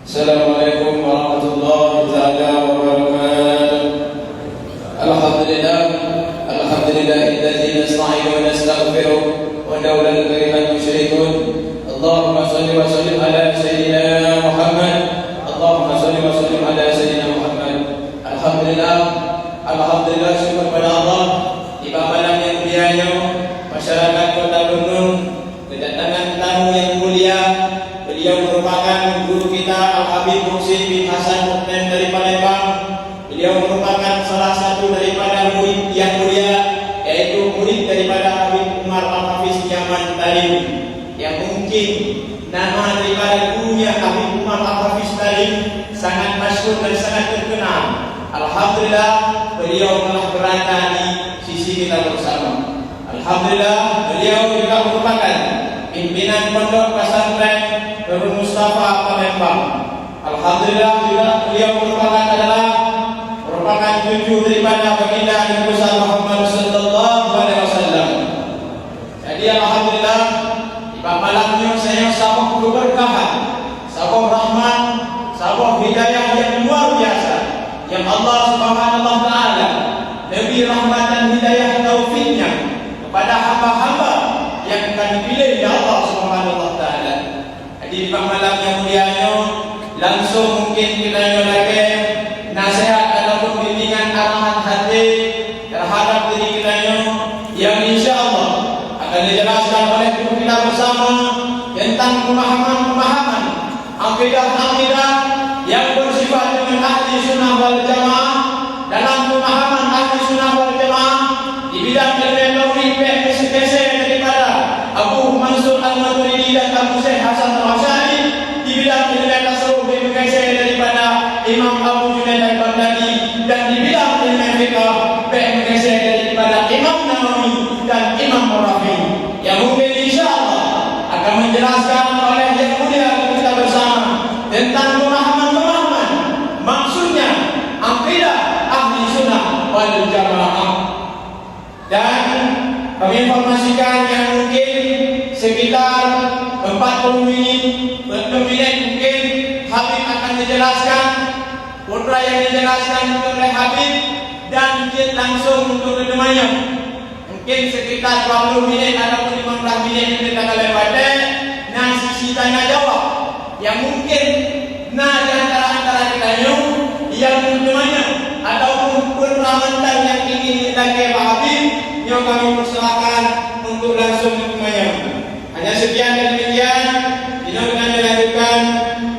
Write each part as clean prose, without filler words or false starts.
Assalamualaikum warahmatullahi taala wabarakatuh. Alhamdulillahilladzi nasta'inu wa nastaghfiruh wa la ilaha musyrikun. Allahumma shalli wa sallim ala sayyidina Muhammad. Allahumma shalli wa sallim ala sayyidina Muhammad. Alhamdulillah syukur pada Allah di malam yang mulia masyarakat Kota Bandung kedatangan tamu yang mulia. Beliau merupakan guru kita Al-Habib Muhsin bin Hasan Muqten dari Palembang. Beliau merupakan salah satu daripada murid yang mulia, yaitu murid daripada Habib Umar Al-Hafiz Yaman Talim, yang mungkin nama daripada gurunya Habib Umar Al-Hafiz Talim sangat masyhur dan sangat terkenal. Alhamdulillah beliau telah berada di sisi kita bersama. Alhamdulillah beliau juga merupakan pimpinan pondok pesantren Darul Mustafa Palembang. Alhamdulillah juga beliau merupakan cucu daripada baginda Nabi Muhammad sallallahu alaihi wasallam. Jadi alhamdulillah di malamnya saya sabah keberkahan, sabah rahmat, sabah hidayah yang luar biasa yang Allah Subhanahu wa taala lebih rahmat dan hidayah taufiknya kepada hamba-hamba yang akan dipilih oleh Allah Subhanahu wa taala. Di malam yang mulia langsung mungkin kita lagi nasihat ataupun bimbingan arahan hati terhadap diri kita yang insyaallah akan dijelaskan oleh guru kita bersama tentang pemahaman akidah yang bersifat dengan ahli sunnah wal jamaah. Dalam pemahaman ahli sunnah wal jamaah di bidang ilmu tauhid spesial daripada Abu Mansur Al-Maturidi dan Abu Syekh Hasan Al-Asy'ari, di bidang ilmu tasawuf spesial daripada Imam Abu Junaid Al-Baghdadi, dan di bidang ilmu fiqh spesial daripada Imam Nawawi dan Imam Rafi, yang mungkin insyaallah akan menjelaskan oleh yang mulia kita bersama tentang pemahaman maksudnya akidah ahli sunnah wal jamaah. Dan kami informasikan yang mungkin sekitar 40 menit mungkin Habib akan dijelaskan, putra yang dijelaskan oleh Habib, dan mungkin langsung untuk kedepannya mungkin sekitar 20 menit ataupun 15 menit kita akan lewati dan sisi tanya jawab yang mungkin di antara kita yang kedepannya ataupun peramantan yang ingin dilakukan Pak Habib yang kami persilakan untuk langsung kedepannya. Hanya sekian dan demikian. Kita akan dilanjutkan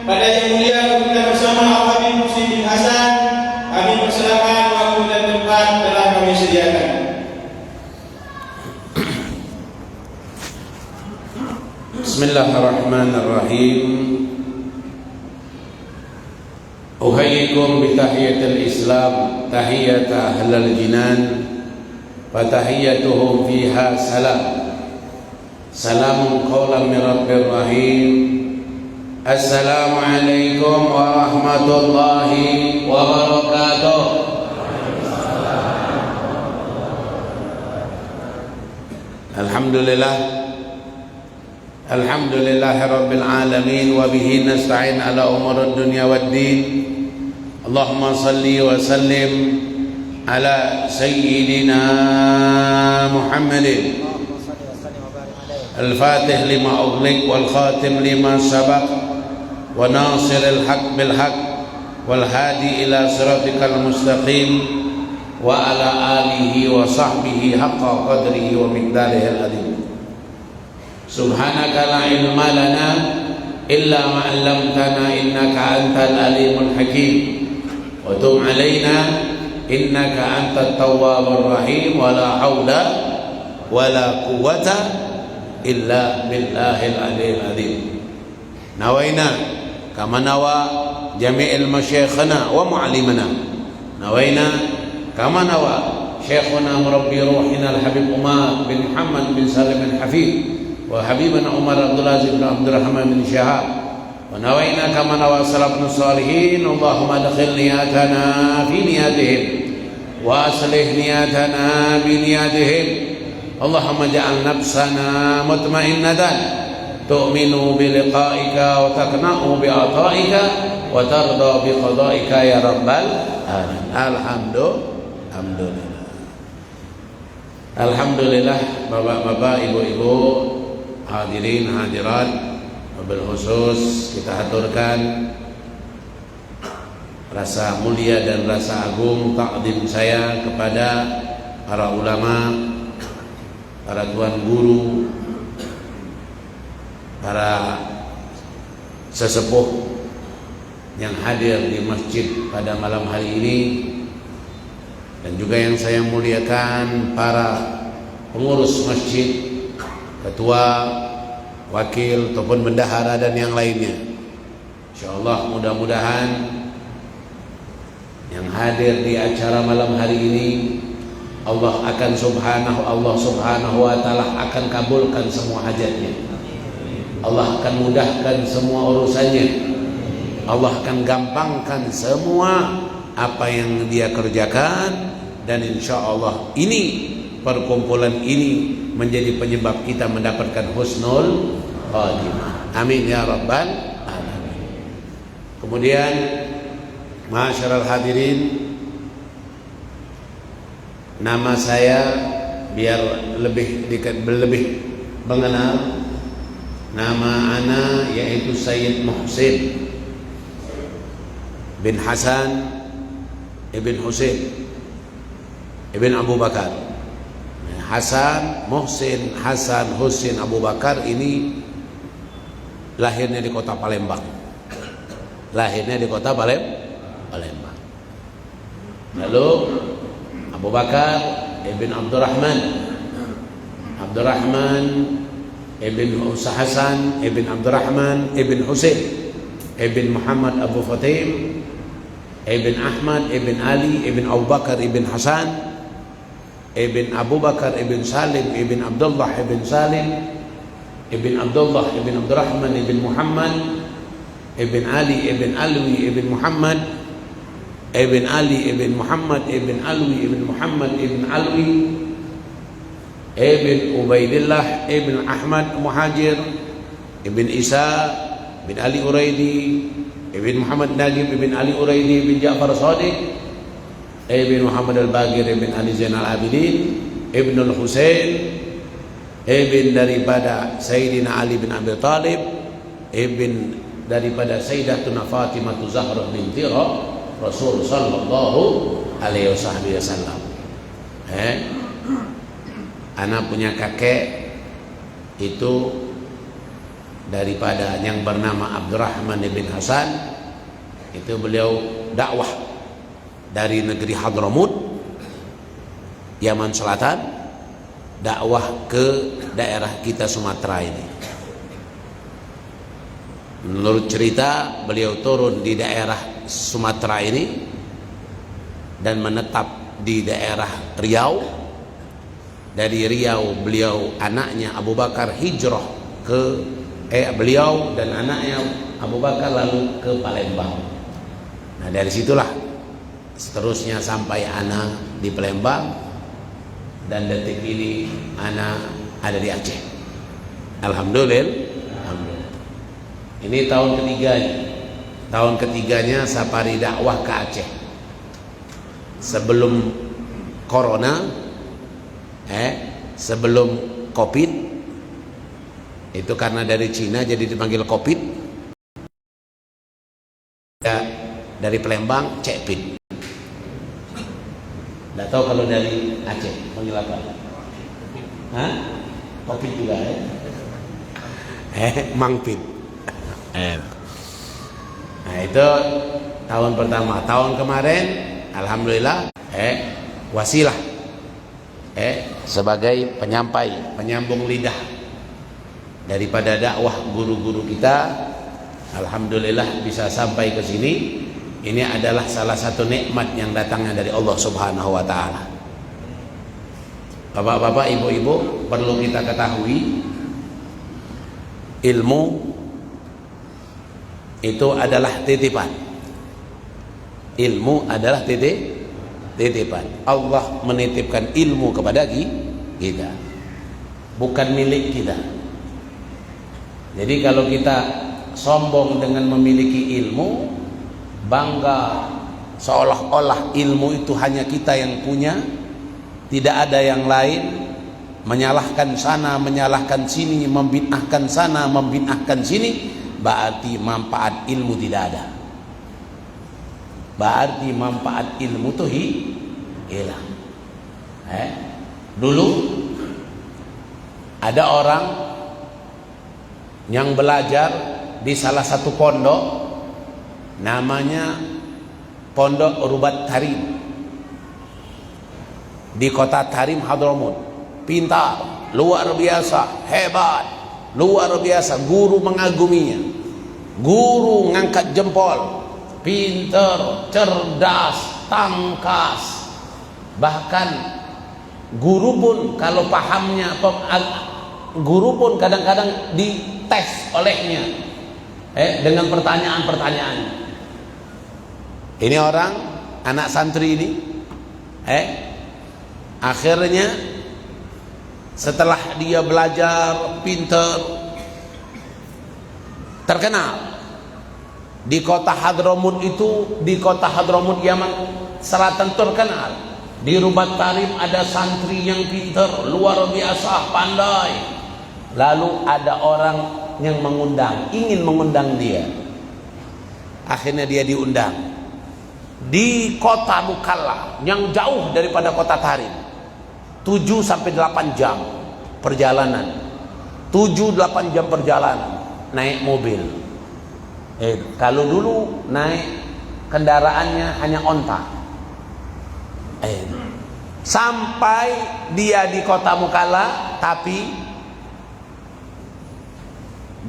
pada yang mulia kita bersama Al-Habib Muhsin bin Hasan. Kami persilakan waktu dan tempat telah kami sediakan. Bismillahirrahmanirrahim. Uhayyikum bitahiyatil Islam, tahiyat ahlal jinan, wa tahiyyatuhum fiha salam. Salamun qawlan min rabbir rahim. Assalamualaikum warahmatullahi wabarakatuh. Alhamdulillah, alhamdulillahi rabbil alamin, wa bihi nasta'in ala umurid dunya waddin. Allahumma salli wa sallim ala sayyidina Muhammadin al-fatih lima ughliq wal khatim lima sabaq wa nasiril haq bil haq wal hadi ila siratikal mustaqim wa ala alihi wa sahbihi haqqa qadrihi wa miqdarihi al-azim. Subhanaka la ilma lana illa ma 'allamtana innaka antal alimul hakim. Wa tub 'alaina innaka antat tawwabur rahim. Wa la haula wa la quwwata illa billahil aliyyil azim. Nawaina kama nawa jami'il masyayikhana wa mu'allimana. Nawaina kama nawa syekhuna murabbi ruhina al-habib Umar bin Muhammad bin Salim bin Hafid wa habibana Umar Abdul Aziz bin Abdul Rahman bin Syahab. Wa nawaina kama nawa salafun salihin. Allahumma adkhil niyatana fi niyatihim wa aslih niyatana bi niyatihim. Allahumma ja'al nafsana mutmainnatan tu'minu bi liqa'ika wa taqna'u bi ata'ika wa tarda bi qada'ika ya rabbal alamin. Alhamdulillah. Alhamdulillah, bapak-bapak, ibu-ibu, hadirin hadirat, wabil khusus kita aturkan rasa mulia dan rasa agung takdim saya kepada para ulama, para tuan guru, para sesepuh yang hadir di masjid pada malam hari ini, dan juga yang saya muliakan para pengurus masjid, ketua, wakil ataupun bendahara dan yang lainnya. Insyaallah mudah-mudahan yang hadir di acara malam hari ini Allah subhanahu wa ta'ala akan kabulkan semua hajatnya. Allah akan mudahkan semua urusannya. Allah akan gampangkan semua apa yang dia kerjakan, dan insya Allah ini perkumpulan ini menjadi penyebab kita mendapatkan husnul khatimah. Amin ya rabbal alamin. Kemudian ma'asyiral hadirin, nama saya biar lebih mengenal, nama ana yaitu Sayyid Muhsin bin Hasan ibn Husain ibn Abu Bakar. Hasan, Muhsin, Hasan, Husain, Abu Bakar ini lahirnya di kota Palembang. Palembang. Lalu Abu Bakar ibn Abdurrahman ibn Hasan ibn Abdurrahman ibn Husain ibn Muhammad Abu Fatim ibn Ahmad ibn Ali ibn Abu Bakar ibn Hasan ibn Abu Bakar ibn Salim ibn Abdullah ibn Salim ibn Abdullah ibn Abdurrahman ibn Muhammad ibn Ali ibn Alwi ibn Muhammad ibn Ali ibn Muhammad ibn Alwi ibn Muhammad ibn Alwi ibn Ubaidillah ibn Ahmad Muhajir ibn Isa ibn Ali Uraidi ibn Muhammad Najib ibn Ali Uraidi ibn Ja'far Sadiq ibn Muhammad Al-Bagir ibn Ali Zainal Abidin ibn Al-Husain ibn daripada Sayyidina Ali bin Abi Talib ibn daripada Sayyidatuna Fatimah Zahra binti Rasul sallallahu alaihi wasallam. Anak punya kakek itu daripada yang bernama Abdurrahman bin Hasan. Itu beliau dakwah dari negeri Hadramut, Yaman Selatan, dakwah ke daerah kita Sumatera ini. Menurut cerita, beliau turun di daerah Sumatera ini dan menetap di daerah Riau. Dari Riau beliau, anaknya Abu Bakar hijrah ke beliau dan anaknya Abu Bakar lalu ke Palembang. Nah dari situlah seterusnya sampai anak di Palembang, dan detik ini anak ada di Aceh. Alhamdulillah. Ini tahun ketiganya. Tahun ketiganya safari dakwah ke Aceh. Sebelum corona, sebelum Covid, itu karena dari Cina jadi dipanggil Covid. Dari Palembang, Cekpin. Nggak tahu kalau dari Aceh panggil apa? Covid juga ya? Mangpin. Nah itu tahun pertama. Tahun kemarin alhamdulillah wasilah sebagai penyambung lidah daripada dakwah guru-guru kita. Alhamdulillah bisa sampai ke sini. Ini adalah salah satu nikmat yang datangnya dari Allah Subhanahu wa taala. Bapak-bapak, ibu-ibu, perlu kita ketahui ilmu itu adalah titipan. Ilmu adalah titipan. Allah menitipkan ilmu kepada kita, bukan milik kita. Jadi kalau kita sombong dengan memiliki ilmu, bangga seolah-olah ilmu itu hanya kita yang punya, tidak ada yang lain, menyalahkan sana, menyalahkan sini, membid'ahkan sana, membid'ahkan sini, berarti manfaat ilmu tidak ada. Berarti manfaat ilmu itu hilang. Dulu ada orang yang belajar di salah satu pondok, namanya Pondok Rubat Tarim di kota Tarim, Hadramut. Pintar, luar biasa, hebat, luar biasa. Guru mengaguminya, guru ngangkat jempol, pintar, cerdas, tangkas. Bahkan guru pun kalau pahamnya, guru pun kadang-kadang dites olehnya dengan pertanyaan-pertanyaan. Ini orang, anak santri ini, akhirnya setelah dia belajar pintar, terkenal di kota Hadramut itu, di kota Hadramut Yaman Selatan terkenal. Di Rubat Tarim ada santri yang pintar, luar biasa, pandai. Lalu ada orang yang mengundang, ingin mengundang dia. Akhirnya dia diundang di kota Mukalla yang jauh daripada kota Tarim, 7-8 jam perjalanan, 7-8 jam perjalanan naik mobil. Kalau dulu naik kendaraannya hanya onta. Sampai dia di kota Mukalla, tapi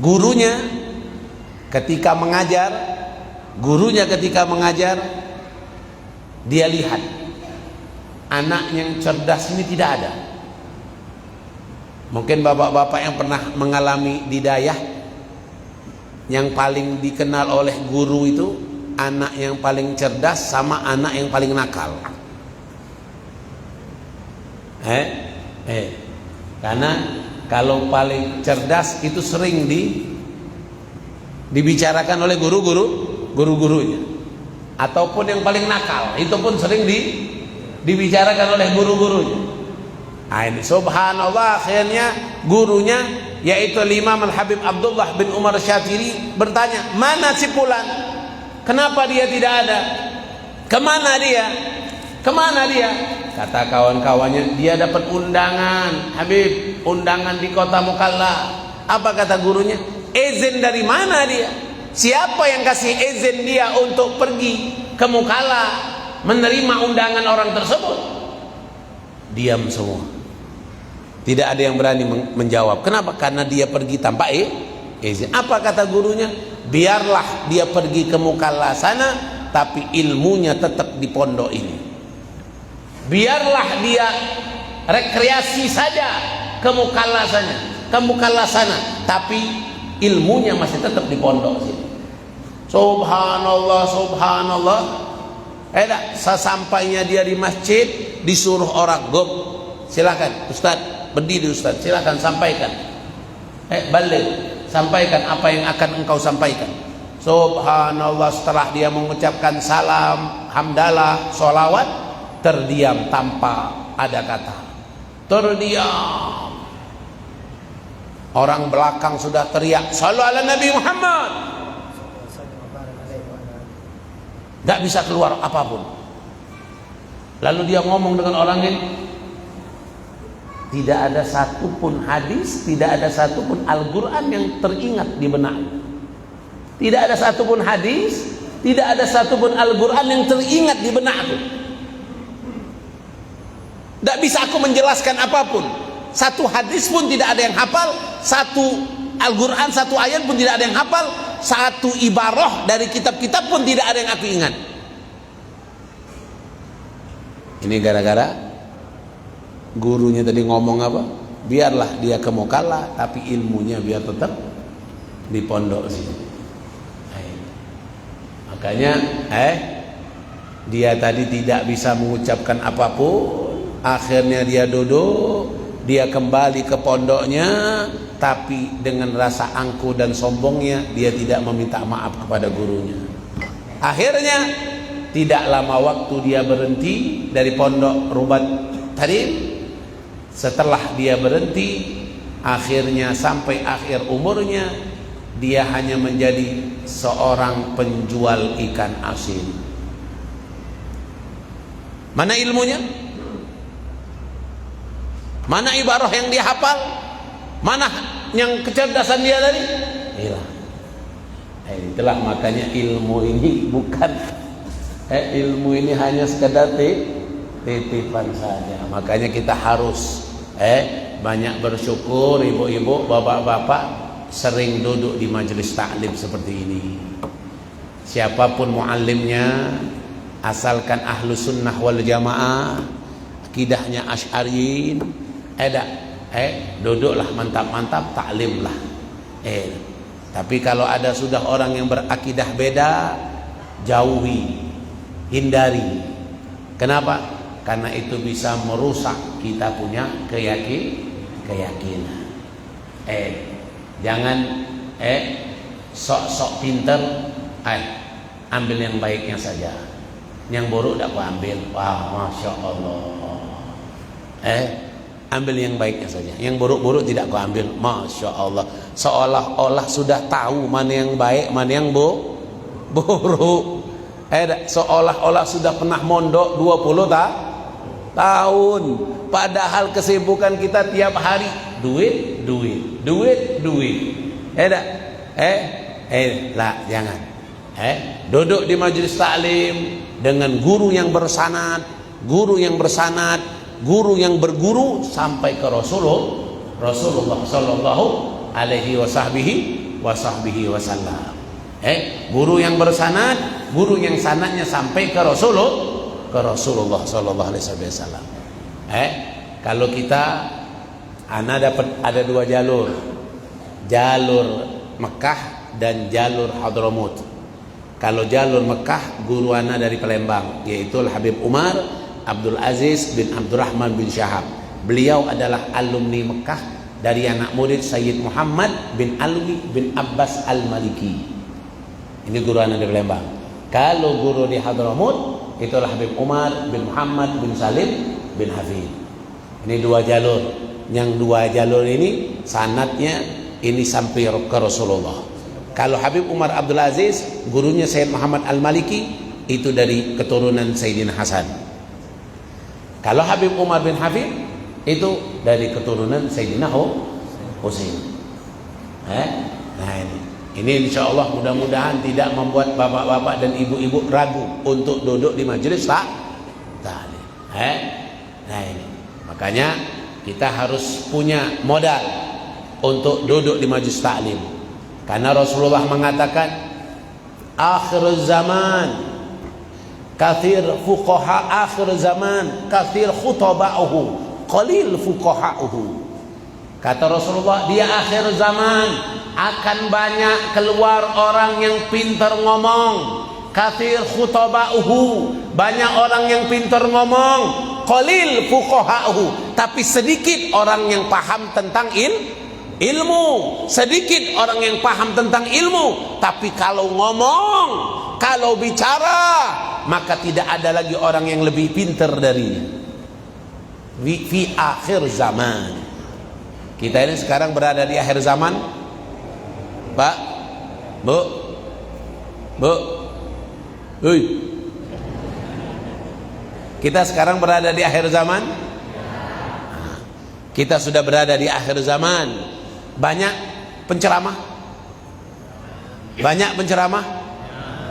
gurunya ketika mengajar, dia lihat anak yang cerdas ini tidak ada. Mungkin bapak-bapak yang pernah mengalami didayah, yang paling dikenal oleh guru itu anak yang paling cerdas sama anak yang paling nakal. Karena kalau paling cerdas itu sering dibicarakan oleh guru-gurunya, ataupun yang paling nakal itu pun sering dibicarakan oleh guru-gurunya. Ini subhanallah, akhirnya gurunya yaitu Imam Al-Habib Abdullah bin Umar Syatiri bertanya, mana si Fulan? Kenapa dia tidak ada? Kemana dia? Kata kawan-kawannya, dia dapat undangan, Habib, undangan di kota Mukalla. Apa kata gurunya? Izin dari mana dia? Siapa yang kasih izin dia untuk pergi ke Mukalla menerima undangan orang tersebut? Diam semua. Tidak ada yang berani menjawab. Kenapa? Karena dia pergi tanpa izin. Apa kata gurunya? Biarlah dia pergi ke Mukalla sana, tapi ilmunya tetap di pondok ini. Biarlah dia rekreasi saja ke Mukalla sana, tapi ilmunya masih tetap di pondok sini. Subhanallah. Sesampainya dia di masjid, disuruh orang, "Gom, silakan Ustaz, berdiri Ustaz, silakan sampaikan. Balik, sampaikan apa yang akan engkau sampaikan." Subhanallah, setelah dia mengucapkan salam, hamdalah, sholawat, terdiam tanpa ada kata. Terdiam. Orang belakang sudah teriak, "Shallu ala Nabi Muhammad." Tidak bisa keluar apapun. Lalu dia ngomong dengan orang ini, tidak ada satupun hadis, tidak ada satupun Al-Quran yang teringat di benak. Tidak ada satupun hadis, tidak ada satupun Al-Quran yang teringat di benakku. Tidak bisa aku menjelaskan apapun. Satu hadis pun tidak ada yang hafal, satu Al-Quran, satu ayat pun tidak ada yang hafal, satu ibarah dari kitab-kitab pun tidak ada yang aku ingat. Ini gara-gara gurunya tadi ngomong apa? Biarlah dia ke Mukalla, tapi ilmunya biar tetap di pondok sini. Makanya dia tadi tidak bisa mengucapkan apapun. Akhirnya dia duduk, dia kembali ke pondoknya, tapi dengan rasa angkuh dan sombongnya dia tidak meminta maaf kepada gurunya. Akhirnya tidak lama waktu dia berhenti dari pondok Rubat Tarim. Setelah dia berhenti, akhirnya sampai akhir umurnya dia hanya menjadi seorang penjual ikan asin. Mana ilmunya? Mana ibarah yang dia hafal? Mana yang kecerdasan dia tadi? Hilang. Itulah makanya ilmu ini bukan ilmu ini hanya sekedar titipan saja. Makanya kita harus banyak bersyukur, ibu-ibu, bapak-bapak sering duduk di majelis taklim seperti ini. Siapapun muallimnya, asalkan ahlu sunnah wal jamaah, akidahnya asy'ariyin, duduklah mantap-mantap, taklimlah. Tapi kalau ada sudah orang yang berakidah beda, jauhi, hindari. Kenapa? Karena itu bisa merusak kita punya keyakinan. Jangan sok-sok pinter, ambil yang baiknya saja. Yang buruk tak aku ambil. Wah, masya Allah. Ambil yang baiknya saja. Yang buruk-buruk tidak aku ambil. Masya Allah. Seolah-olah sudah tahu mana yang baik, mana yang buruk. Seolah-olah sudah pernah mondok 20 tahun. Padahal kesibukan kita tiap hari duit. Lah jangan. Duduk di majelis taklim dengan guru yang bersanad, guru yang berguru sampai ke Rasulullah sallallahu alaihi wasahbihi wasallam. Guru yang bersanad, guru yang sanadnya sampai ke Rasulullah sallallahu alaihi wasallam. Kalau kita dapat ada dua jalur. Jalur Mekah dan jalur Hadramut. Kalau jalur Mekah, guru ana dari Palembang, yaitu Habib Umar Abdul Aziz bin Abdurrahman bin Syahab. Beliau adalah alumni Mekah dari anak murid Sayyid Muhammad bin Alwi bin Abbas Al-Maliki. Ini guru anak di Palembang. Kalau guru di Hadramut, itulah Habib Umar bin Muhammad bin Salim bin Hafid. Ini dua jalur. Yang dua jalur ini sanadnya ini sampai ke Rasulullah. Kalau Habib Umar Abdul Aziz, gurunya Sayyid Muhammad Al-Maliki, itu dari keturunan Sayyidina Hasan. Kalau Habib Umar bin Hafid itu dari keturunan Sayyidina Husain. Nah ini insya Allah mudah-mudahan tidak membuat bapak-bapak dan ibu-ibu ragu untuk duduk di majelis taklim. Nah ini makanya kita harus punya modal untuk duduk di majelis taklim. Karena Rasulullah mengatakan akhir zaman kathir fuqaha, akhir zaman kathir khutaba'uhu, qalil fuqaha'uhu. Kata Rasulullah, di akhir zaman akan banyak keluar orang yang pintar ngomong, kathir khutaba'uhu, banyak orang yang pintar ngomong, qalil fuqaha'uhu, tapi sedikit orang yang paham tentang ilmu. Sedikit orang yang paham tentang ilmu, tapi kalau ngomong, kalau bicara, maka tidak ada lagi orang yang lebih pintar darinya. Fi akhir zaman. Kita ini sekarang berada di akhir zaman, Pak, Bu, kita sekarang berada di akhir zaman. Kita sudah berada di akhir zaman. Banyak penceramah,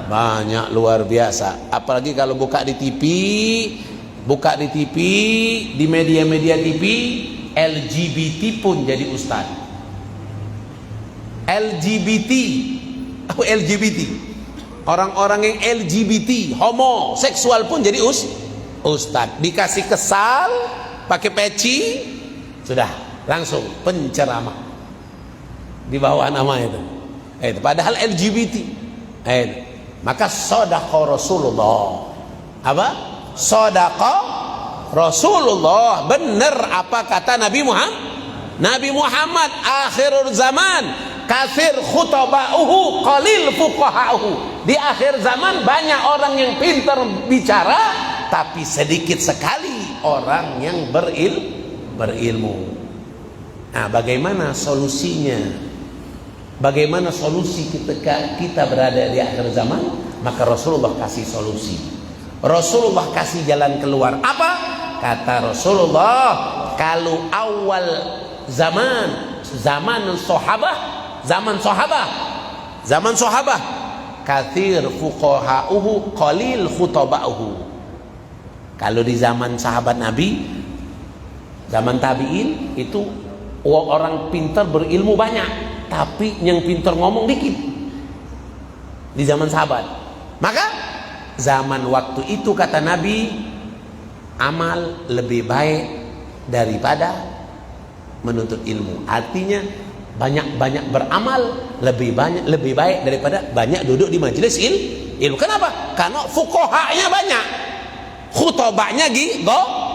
banyak luar biasa. Apalagi kalau buka di TV, di media-media TV, LGBT pun jadi ustaz. LGBT, orang-orang yang LGBT, homoseksual pun jadi ustaz. Dikasih kesal, pakai peci, sudah langsung penceramah di bawah nama itu. Padahal LGBT. Maka shadaqa Rasulullah. Apa? Shadaqa Rasulullah. Benar apa kata Nabi Muhammad? Nabi Muhammad akhirul zaman katsir khutaba'uhu qalil fuqaha'uhu. Di akhir zaman banyak orang yang pintar bicara, tapi sedikit sekali orang yang berilmu. Nah, bagaimana solusinya? Bagaimana solusi ketika kita berada di akhir zaman? Maka Rasulullah kasih solusi. Rasulullah kasih jalan keluar. Apa? Kata Rasulullah, kalau awal zaman sahabah kathir fuqaha'uhu qalil khutaba'uhu. Kalau di zaman sahabat Nabi, zaman tabi'in, itu orang pintar berilmu banyak, tapi yang pintar ngomong dikit. Di zaman sahabat. Maka zaman waktu itu kata Nabi, amal lebih baik daripada menuntut ilmu. Artinya banyak beramal lebih baik daripada banyak duduk di majelis ilmu. Kenapa? Karena fuqahanya banyak, khutobanya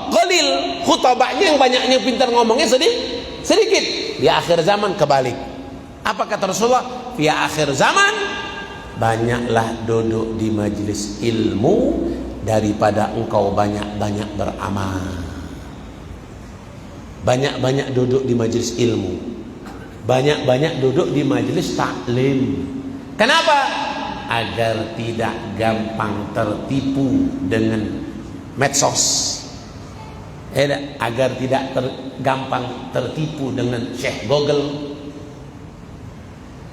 qalil. Khutobanya yang banyaknya pintar ngomongnya sedikit. Di akhir zaman kebalik. Apa kata Rasulullah? Di akhir zaman banyaklah duduk di majelis ilmu daripada engkau banyak-banyak beramal. Banyak-banyak duduk di majelis ilmu, banyak-banyak duduk di majelis taklim. Kenapa? Agar tidak gampang tertipu dengan medsos. Agar tidak gampang tertipu dengan Syekh Google.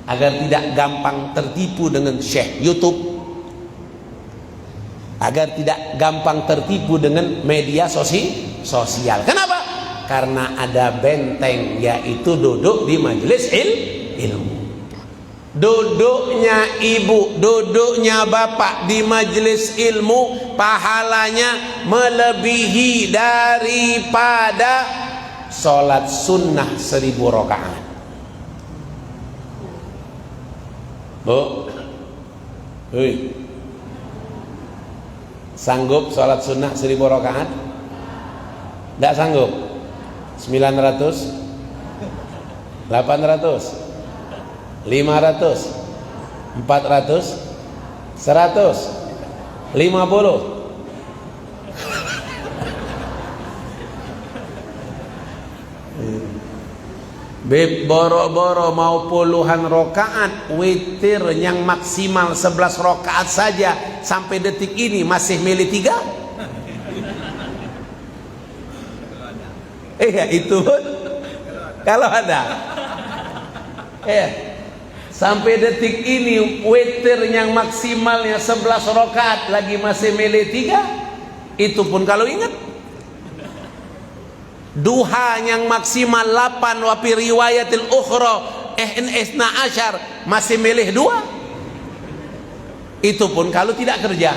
Agar tidak gampang tertipu dengan Syekh YouTube. Agar tidak gampang tertipu dengan media sosial. Kenapa? Karena ada benteng, yaitu duduk di majelis ilmu. Duduknya ibu, duduknya bapak di majelis ilmu, pahalanya melebihi daripada sholat sunnah 1000 rakaat. Bu, sanggup sholat sunnah 1000 rakaat? Tidak sanggup? 900, 800, 500, 400, 100, 50. Beb, boro-boro mau puluhan rokaat, witir yang maksimal 11 rokaat saja sampai detik ini masih milih 3. Itu pun kalau ada. Sampai detik ini witir yang maksimalnya 11 rokaat lagi masih milih 3. Itu pun kalau ingat. Duha yang maksimal 8 wa fi riwayatil ukhra ihna asyar masih milih 2. Itu pun kalau tidak kerja.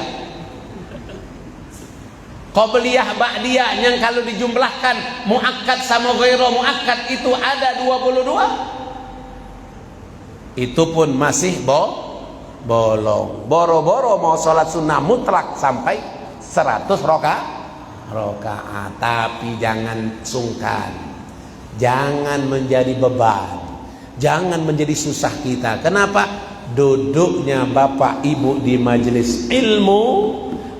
Qabliyah ba'diyah yang kalau dijumlahkan muakkad sama ghairu muakkad itu ada 22. Itu pun masih bolong. Boro-boro mau sholat sunnah mutlak sampai 100 rokaat. Tapi jangan sungkan, jangan menjadi beban, jangan menjadi susah kita. Kenapa? Duduknya bapak ibu di majelis ilmu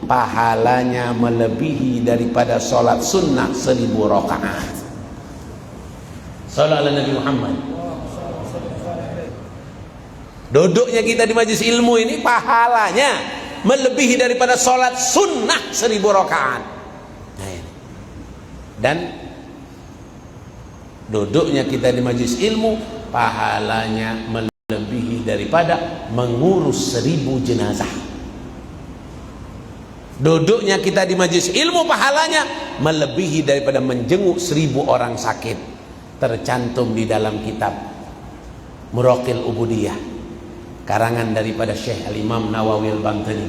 pahalanya melebihi daripada sholat sunnah 1000 rakaat. Sallallahu Nabi Muhammad. Duduknya kita di majelis ilmu ini pahalanya melebihi daripada sholat sunnah 1000 rakaat. Dan duduknya kita di majelis ilmu pahalanya melebihi daripada mengurus 1000 jenazah. Duduknya kita di majelis ilmu pahalanya melebihi daripada menjenguk 1000 orang sakit. Tercantum di dalam kitab Muraqil Ubudiyah, karangan daripada Syekh Al-Imam Nawawi Al-Bantani,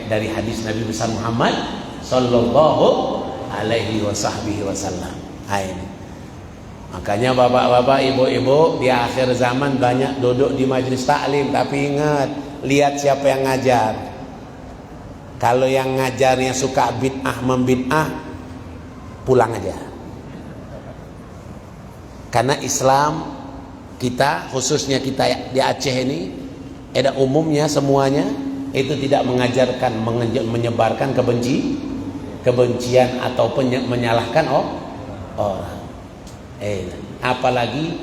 dari hadis Nabi besar Muhammad sallallahu alaihi wasallam. Ini makanya bapak-bapak, ibu-ibu, di akhir zaman banyak duduk di majelis taklim, tapi ingat, lihat siapa yang ngajar. Kalau yang ngajarnya suka bid'ah membid'ah, pulang aja. Karena Islam kita, khususnya kita di Aceh ini, umumnya semuanya itu tidak mengajarkan menyebarkan kebencian ataupun menyalahkan orang. Apalagi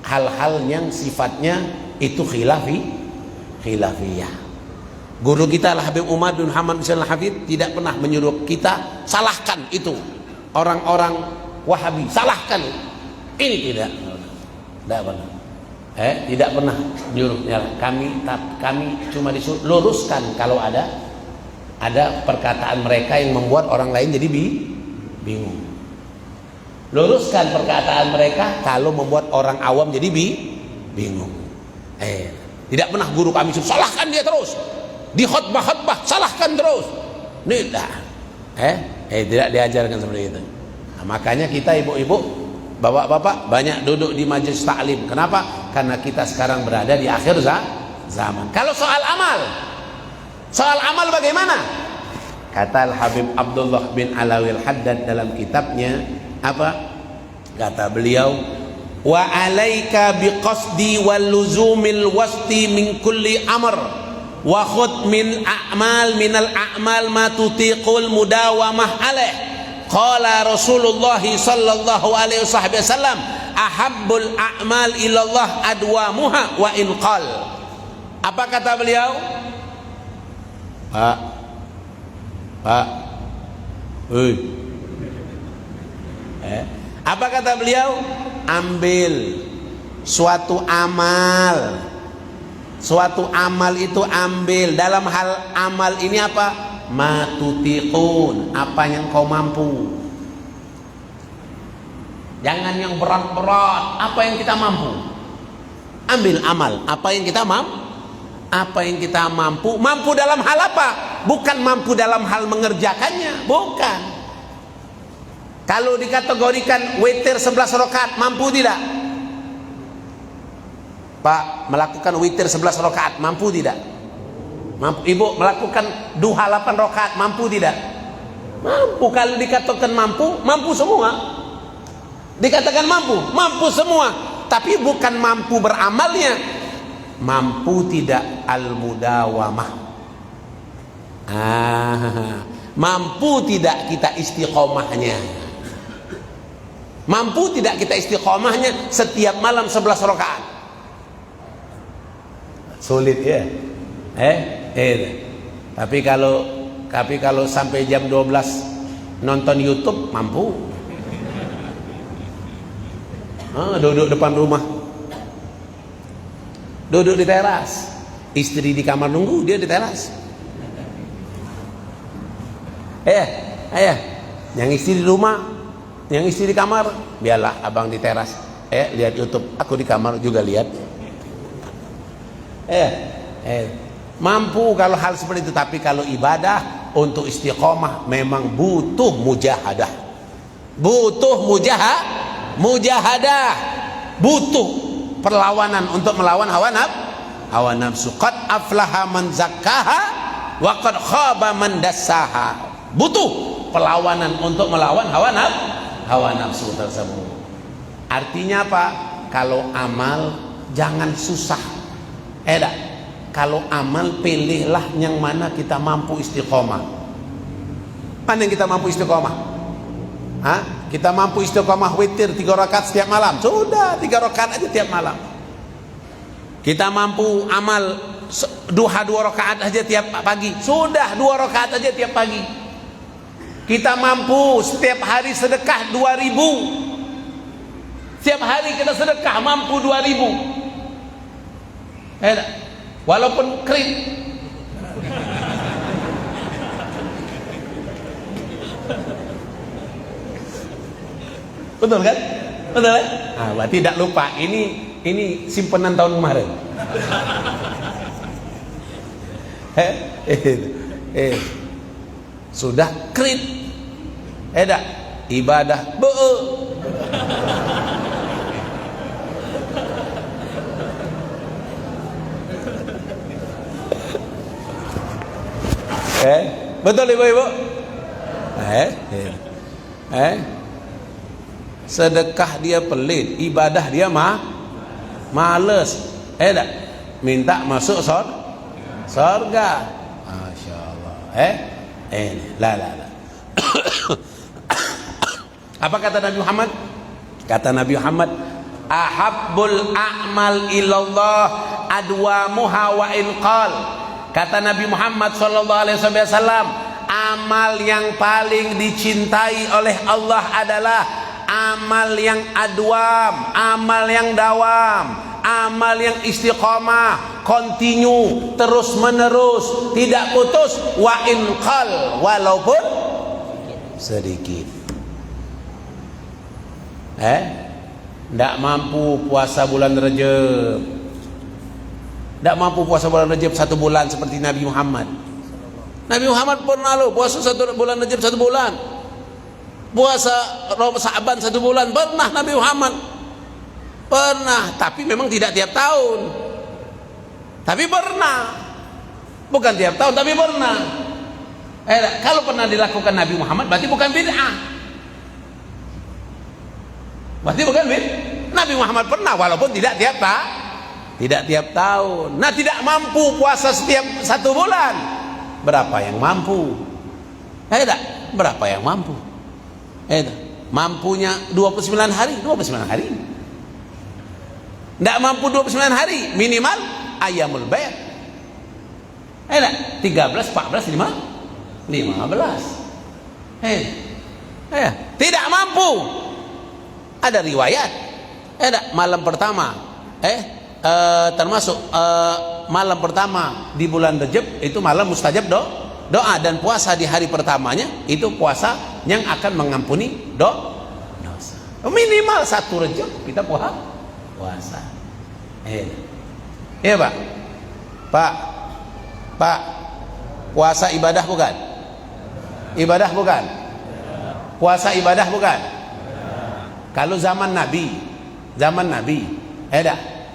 hal-hal yang sifatnya itu khilafiyah. Guru kita Habib Umar bin Muhammad bin Al-Hafidh tidak pernah menyuruh kita salahkan itu orang-orang Wahabi, salahkan ini, tidak pernah. Tidak pernah menyuruh. Kami cuma disuruh luruskan kalau ada perkataan mereka yang membuat orang lain jadi bingung. Luruskan perkataan mereka kalau membuat orang awam jadi bingung. Tidak pernah guru kami suruh salahkan dia terus. Di khutbah salahkan terus. Tidak. Tidak diajarkan seperti itu. Nah, makanya kita ibu-ibu, bapak-bapak banyak duduk di majelis taklim. Kenapa? Karena kita sekarang berada di akhir zaman. Kalau soal amal bagaimana? Kata Al-Habib Abdullah bin Alawi Al-Haddad dalam kitabnya, apa? Kata beliau, wa alaika biqasdi wal luzumil wasti min kulli amr wa khud min minal a'mal ma tutiqul mudawamah alaih. Qala Rasulullah sallallahu alaihi wasallam, ahabbul a'mal ilallah adwamuha wa in qal. Apa kata beliau? Pak, apa kata beliau? Ambil suatu amal itu ambil. Dalam hal amal ini apa? Matutiqun, apa yang kau mampu. Jangan yang berat-berat, apa yang kita mampu. Ambil amal, apa yang kita mampu. Apa yang kita mampu. Mampu dalam hal apa? Bukan mampu dalam hal mengerjakannya, bukan. Kalau dikategorikan witir 11 rakaat, mampu tidak? Pak, melakukan witir 11 rakaat, mampu tidak? Mampu. Ibu, melakukan duha 8 rakaat, mampu tidak? Mampu. Kalau dikatakan mampu, mampu semua. Dikatakan mampu semua. Tapi bukan mampu beramalnya. Mampu tidak al-mudawamah. Mampu tidak kita istiqomahnya. Mampu tidak kita istiqomahnya setiap malam 11 rakaat. Sulit ya. Tapi kalau sampai jam 12 nonton YouTube mampu. Duduk depan rumah, duduk di teras, istri di kamar nunggu, dia di teras. Yang istri di rumah, yang istri di kamar, biarlah abang di teras. Lihat YouTube, aku di kamar juga lihat. Mampu kalau hal seperti itu. Tapi kalau ibadah untuk istiqomah memang butuh mujahadah. Mujahadah, butuh perlawanan untuk melawan hawa nafsu. Qad aflaha man zakkaha wa qad khaba man dassaha. Butuh perlawanan untuk melawan hawa nafsu tersebut. Artinya apa? Kalau amal jangan susah. Kalau amal pilihlah yang mana kita mampu istiqomah. Mana yang kita mampu istiqomah? Kita mampu istiqomah witir 3 rakaat setiap malam. Sudah 3 rakaat aja tiap malam. Kita mampu amal duha 2 rakaat aja tiap pagi. Sudah 2 rakaat aja tiap pagi. Kita mampu setiap hari sedekah 2.000. Setiap hari kita sedekah mampu 2.000. Walaupun kredit. Betul kan? Betul kan? Berarti tidak lupa. Ini simpenan tahun kemarin. Sudah kredit. Ibadah betul ibu-ibu? Sedekah dia pelit, ibadah dia males. Tak minta masuk surga. Masya Allah. La. Apa kata Nabi Muhammad? Kata Nabi Muhammad, ahabbul a'mal ilallah adwamuha wa inqal. Kata Nabi Muhammad sallallahu alaihi wasallam, amal yang paling dicintai oleh Allah adalah amal yang adwam, amal yang dawam, amal yang istiqamah, continue, terus menerus, tidak putus, wa inqal, walaupun sedikit. Tidak mampu puasa bulan Rajab, tidak mampu puasa bulan Rajab 1 bulan seperti Nabi Muhammad. Nabi Muhammad pernah puasa 1 bulan Rajab 1 bulan, puasa Sa'ban 1 bulan, pernah Nabi Muhammad, pernah. Tapi memang tidak tiap tahun, tapi pernah. Bukan tiap tahun, tapi pernah. Kalau pernah dilakukan Nabi Muhammad berarti bukan bid'ah. Berarti bukan Nabi Muhammad pernah, walaupun tidak tiap tahun. Nah, tidak mampu puasa setiap 1 bulan. Berapa yang mampu? Berapa yang mampu? Mampunya 29 hari, 29 hari. Tidak mampu 29 hari, minimal ayyamul bayd. 13, 14, 15. Tidak mampu. Ada riwayat, malam pertama, termasuk malam pertama di bulan Rajab itu malam mustajab doa, dan puasa di hari pertamanya itu puasa yang akan mengampuni dosa. Minimal 1 Rajab kita puasa. Iya Pak, puasa ibadah bukan? Ibadah bukan? Puasa ibadah bukan? Kalau zaman Nabi,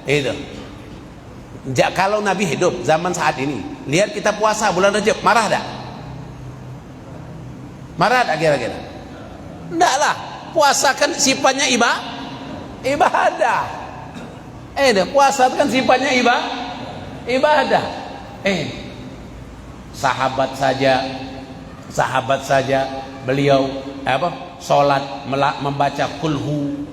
itu. Kalau Nabi hidup zaman saat ini, lihat kita puasa bulan Rajab, marah tak? Marah tak kira-kira? Enggak lah, puasa kan sifatnya ibadah. Puasa kan sifatnya ibadah. Sahabat saja beliau sholat membaca kulhu.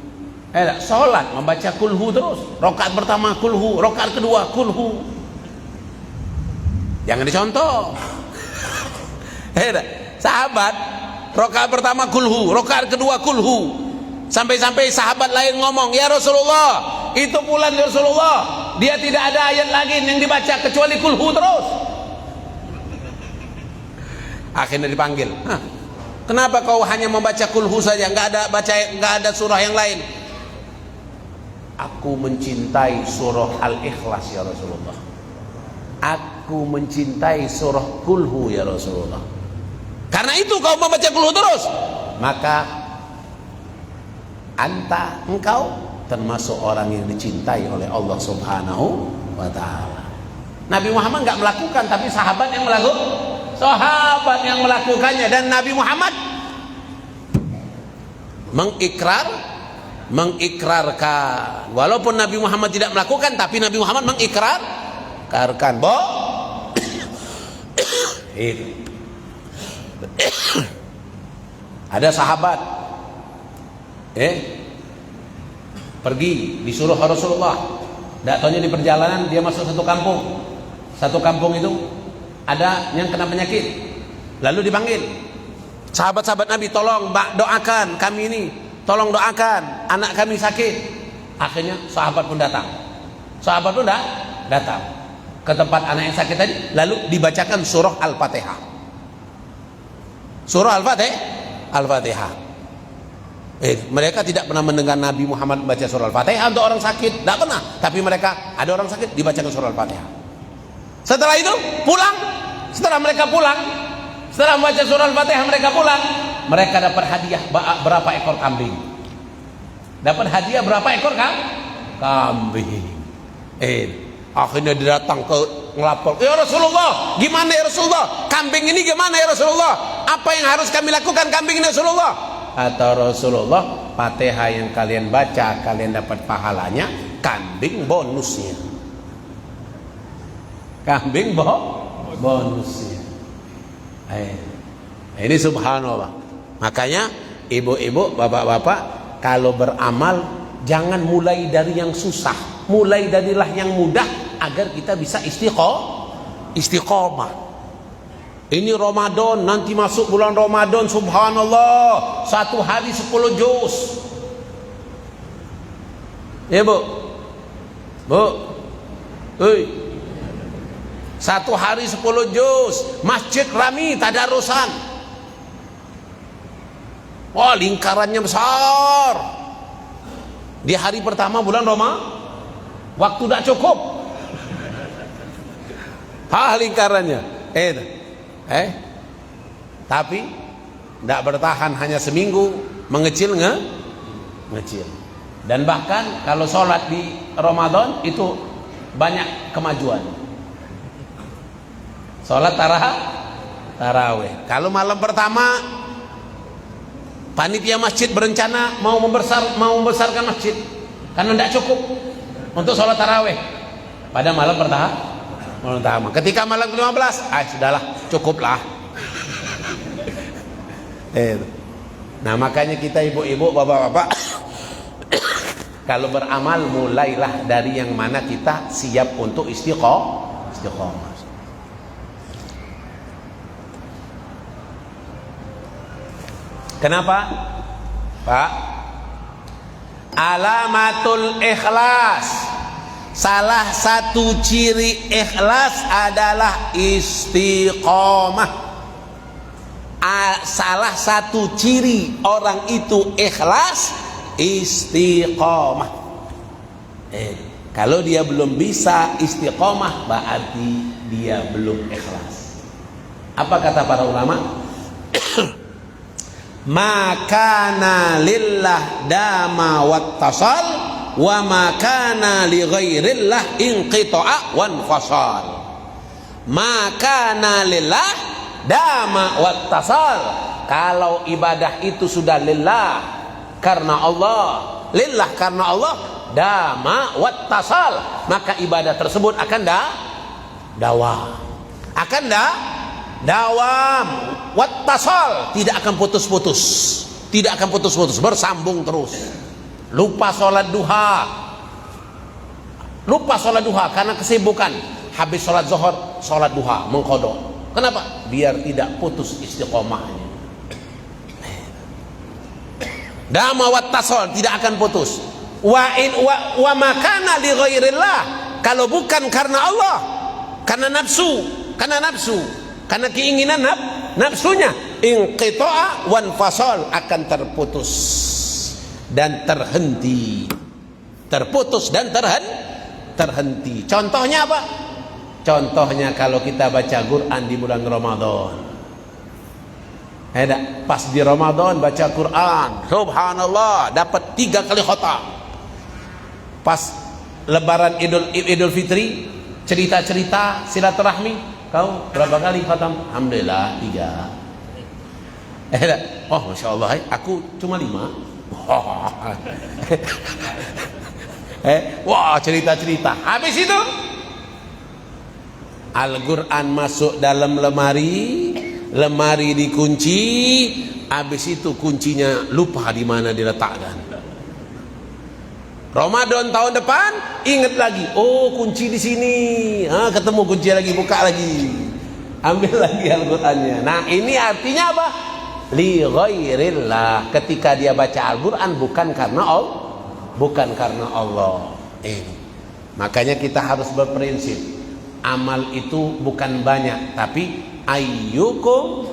Sholat membaca kulhu terus. Rakaat pertama kulhu, rakaat kedua kulhu. Jangan dicontoh. Sahabat rakaat pertama kulhu, rakaat kedua kulhu. Sampai-sampai sahabat lain ngomong, "Ya Rasulullah, itu bulan Rasulullah, dia tidak ada ayat lagi yang dibaca kecuali kulhu terus." Akhirnya dipanggil. Kenapa kau hanya membaca kulhu saja, nggak ada surah yang lain? Aku mencintai surah Al-Ikhlas ya Rasulullah. Aku mencintai surah kulhu ya Rasulullah. Karena itu kau membaca kulhu terus, maka engkau termasuk orang yang dicintai oleh Allah Subhanahu wa ta'ala. Nabi Muhammad nggak melakukan, tapi sahabat yang melakukannya, dan Nabi Muhammad mengikrarkan. Walaupun Nabi Muhammad tidak melakukan, tapi Nabi Muhammad mengikrarkan. Ada sahabat pergi disuruh Rasulullah, tidak tahunya di perjalanan dia masuk satu kampung itu ada yang kena penyakit, lalu dipanggil sahabat-sahabat Nabi, tolong doakan kami ini, tolong doakan anak kami sakit. Akhirnya sahabat pun datang ke tempat anak yang sakit tadi, lalu dibacakan surah Al-Fatihah. Mereka tidak pernah mendengar Nabi Muhammad membaca surah Al-Fatihah untuk orang sakit, tidak pernah. Tapi mereka ada orang sakit dibacakan surah Al-Fatihah. Setelah itu setelah mereka pulang, setelah membaca surah Al-Fatihah mereka pulang, mereka dapat hadiah berapa ekor kambing. Akhirnya dia datang ke ngelapor, "Ya Rasulullah, gimana ya Rasulullah? Kambing ini gimana ya Rasulullah? Apa yang harus kami lakukan kambing ini ya Rasulullah?" Kata Rasulullah, Fatihah yang kalian baca kalian dapat pahalanya, kambing bonusnya. Kambing bonusnya. Ini subhanallah. Makanya ibu-ibu, bapak-bapak, kalau beramal jangan mulai dari yang susah, mulai darilah yang mudah agar kita bisa istiqomah. Ini Ramadan, nanti masuk bulan Ramadan, subhanallah, 1 hari 10 juz. Ya bu, hei, 1 hari 10 juz, masjid rami, tadarusan. Wah, lingkarannya besar. Di hari pertama bulan Ramadan, waktu tidak cukup. Lingkarannya. Tapi tidak bertahan hanya seminggu, mengecil. Dan bahkan kalau sholat di Ramadan itu banyak kemajuan. Sholat tarawih. Kalau malam pertama panitia masjid berencana mau membesarkan masjid karena tidak cukup untuk sholat tarawih pada malam pertama. Ketika malam ke-15, sudahlah, cukuplah. Nah, makanya kita ibu-ibu, bapak-bapak, kalau beramal mulailah dari yang mana kita siap untuk istiqomah. Kenapa? Pak, alamatul ikhlas, salah satu ciri ikhlas adalah istiqomah. Salah satu ciri orang itu ikhlas, istiqomah. Kalau dia belum bisa istiqomah, berarti dia belum ikhlas. Apa kata para ulama? Makana lillah dama wattasal, wa makana li ghairillah inqita'a wanfasal. Makana lillah dama wattasal, kalau ibadah itu sudah lillah, karena Allah, lillah karena Allah, dama wattasal, maka ibadah tersebut akan dawam, wattasal, tidak akan putus-putus, bersambung terus. Lupa sholat duha karena kesibukan, habis sholat zuhur sholat duha mengqadha. Kenapa? Biar tidak putus istiqomahnya. Dama wattasal, tidak akan putus. Wa makana li ghairillah, kalau bukan karena Allah, karena nafsu, karena keinginan nafsunya, inqita'a wanfasal, akan terputus dan terhenti. Contohnya apa? Contohnya kalau kita baca Quran di bulan Ramadan. Pas di Ramadan baca Quran, subhanallah, dapat 3 kali khatam. Pas lebaran Idul Fitri, cerita-cerita silaturahmi, kau berapa kali khatam? Alhamdulillah 3. Oh, masya Allah, aku cuma 5. Wah, cerita-cerita. Habis itu Al-Quran masuk dalam lemari dikunci, habis itu kuncinya lupa di mana diletakkan. Ramadan tahun depan ingat lagi, oh kunci di sini, ketemu kunci lagi, buka lagi, ambil lagi Al-Qurannya. Nah, ini artinya apa? Li ghairillah, ketika dia baca Al-Quran bukan karena Allah. Makanya kita harus berprinsip, amal itu bukan banyak, tapi ayyukum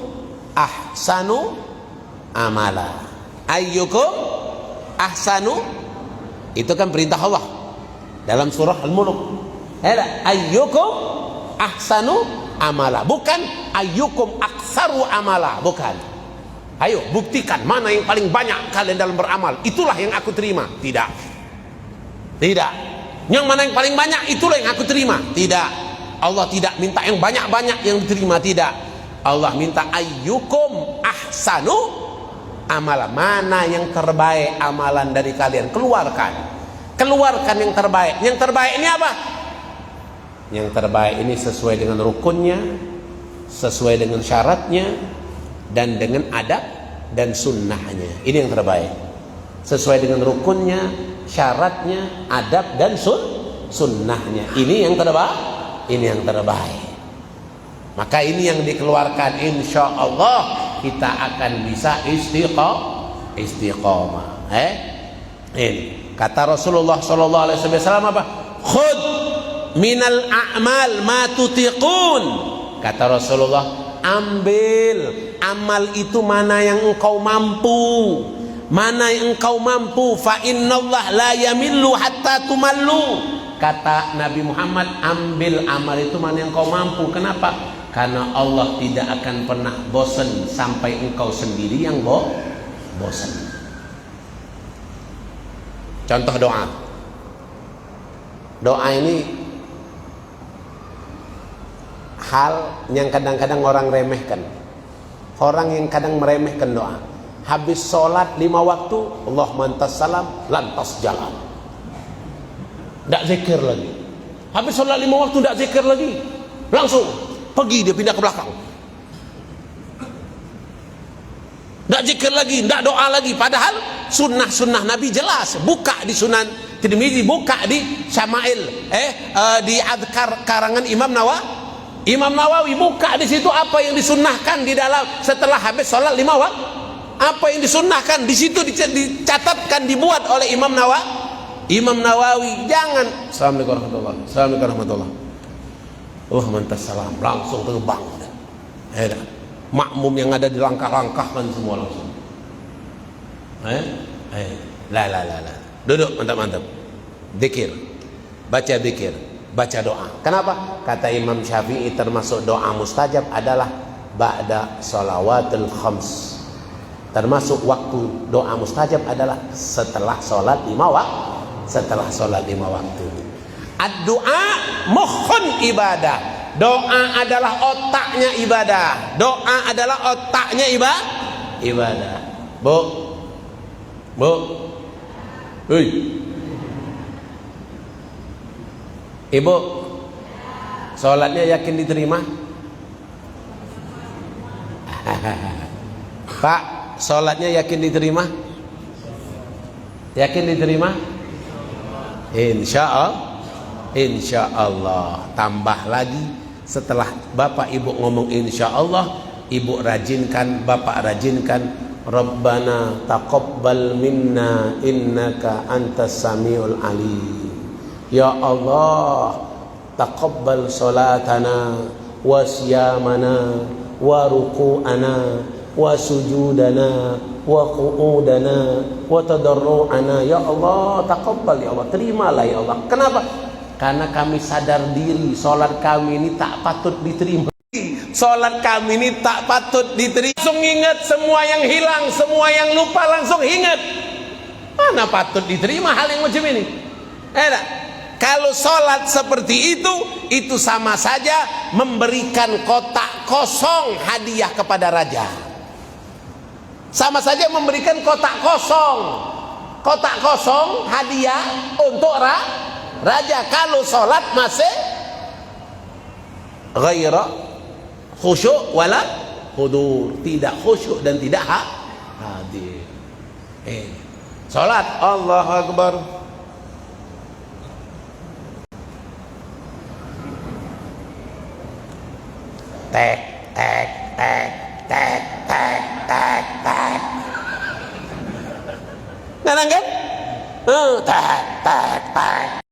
ahsanu amala. Ayyukum ahsanu, itu kan perintah Allah dalam surah Al-Mulk. Ayyukum ahsanu amala, bukan ayyukum aksaru amala, bukan. Ayo buktikan mana yang paling banyak kalian dalam beramal, itulah yang aku terima. Tidak. Yang mana yang paling banyak, itulah yang aku terima. Tidak. Allah tidak minta yang banyak-banyak yang diterima, tidak. Allah minta ayyukum ahsanu amala, mana yang terbaik amalan dari kalian, keluarkan. Keluarkan yang terbaik. Yang terbaik ini apa? Yang terbaik ini sesuai dengan rukunnya, sesuai dengan syaratnya, dan dengan adab dan sunnahnya. Ini yang terbaik. Sesuai dengan rukunnya, syaratnya, adab dan sunnahnya. Ini yang terbaik. Ini yang terbaik. Maka ini yang dikeluarkan, insya Allah kita akan bisa istiqomah. Ini kata Rasulullah Sallallahu Alaihi Wasallam apa? Khud minal a'mal ma tutiqun. Kata Rasulullah, ambil amal itu mana yang engkau mampu, mana yang engkau mampu. Fa innallah la yamillu hatta tumallu. Kata Nabi Muhammad, ambil amal itu mana yang engkau mampu. Kenapa? Karena Allah tidak akan pernah bosan sampai engkau sendiri yang bosan. Contoh doa. Doa ini hal yang kadang-kadang orang remehkan. Orang yang kadang meremehkan doa. Habis sholat 5 waktu, Allahumma antas salam, lantas jalan. Tidak zikir lagi. Habis sholat 5 waktu tidak zikir lagi. Langsung pergi dia pindah ke belakang. Tidak zikir lagi, tidak doa lagi. Padahal sunnah Nabi jelas. Buka di Sunan Tirmizi, buka di Syama'il, di Adhkar karangan Imam Nawawi, buka di situ apa yang disunnahkan di dalam setelah habis sholat 5 waktu. Apa yang disunnahkan di situ dicatatkan, dibuat oleh Imam Nawawi. Jangan. Assalamualaikum warahmatullahi. Mantas salam, langsung terbang. Makmum yang ada di langkah-langkahkan semua langsung. La. Duduk mantap. Zikir. Baca zikir, baca doa. Kenapa? Kata Imam Syafi'i termasuk doa mustajab adalah ba'da shalawatul khams. Termasuk waktu doa mustajab adalah setelah sholat 5 waktu. Ad-du'a mukhun ibadah. Doa adalah otaknya ibadah. Doa adalah otaknya ibadah. Bu. Hei. Ibu, sholatnya yakin diterima? Pak, sholatnya yakin diterima? Yakin diterima? Insya Allah. Tambah lagi, setelah bapak ibu ngomong insya Allah, ibu rajinkan, bapak rajinkan, Rabbana taqabbal minna innaka antas samiul alim. Ya Allah, taqabbal salatana wa siyamana wa ruku'ana wa sujudana wa qu'udana wa tadarru'ana. Ya Allah, taqabbal ya Allah, terimalah ya Allah. Kenapa? Karena kami sadar diri salat kami ini tak patut diterima. Salat kami ini tak patut diterima. Langsung ingat semua yang hilang, semua yang lupa langsung ingat. Mana patut diterima hal yang macam ini? Kalau sholat seperti itu sama saja memberikan kotak kosong hadiah kepada raja. Sama saja memberikan kotak kosong hadiah untuk raja. Kalau sholat masih ghaira khusyuk wala hudur, tidak khusyuk dan tidak hadir. Sholat Allahu Akbar. Tek. Kadang kan? Tek.